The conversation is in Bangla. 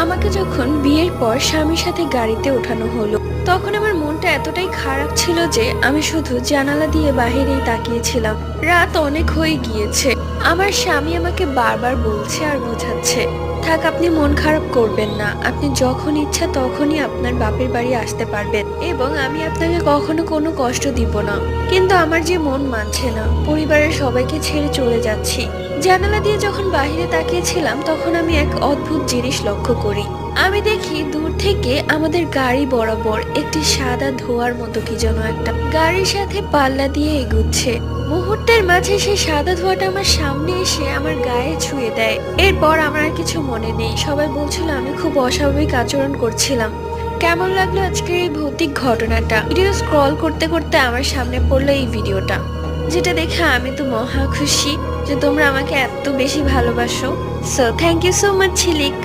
আমাকে যখন বিয়ের পর স্বামীর সাথে গাড়িতে ওঠানো হলো, তখন আমার মনটা এতটাই খারাপ ছিল যে আমি শুধু জানালা দিয়ে বাহিরেই তাকিয়েছিলাম। রাত অনেক হয়ে গিয়েছে। আমার স্বামী আমাকে বারবার বলছে আর বোঝাচ্ছে, থাক, আপনি মন খারাপ করবেন না, আপনি যখন ইচ্ছা তখনই আপনার বাপের বাড়ি আসতে পারবেন এবং আমি আপনাকে কখনো কোনো কষ্ট দিব না। কিন্তু আমার যে মন মানছে না, পরিবারের সবাইকে ছেড়ে চলে যাচ্ছি। জানালা দিয়ে যখন বাইরে তাকিয়েছিলাম, তখন আমি এক অদ্ভুত জিনিস লক্ষ্য করি। আমি দেখি দূর থেকে আমাদের গাড়ি বরাবর একটি সাদা ধোঁয়ার মতো কি যেন একটা গাড়ির সাথে পাল্লা দিয়ে এগুচ্ছে। মুহূর্তের মাঝে সেই সাদা ধোঁয়াটা আমার সামনে এসে আমার গায়ে ছুঁয়ে দেয়। এরপর আমার আর কিছু মনে নেই। সবাই বলছিল আমি খুব অস্বাভাবিক আচরণ করছিলাম। কেমন লাগলো আজকের এই ভৌতিক ঘটনাটা? ভিডিও স্ক্রল করতে করতে আমার সামনে পড়লো এই ভিডিওটা, যেটা দেখে আমি তো মহা খুশি যে তোমরা আমাকে এত বেশি ভালোবাসো। So thank you so much Jhilik.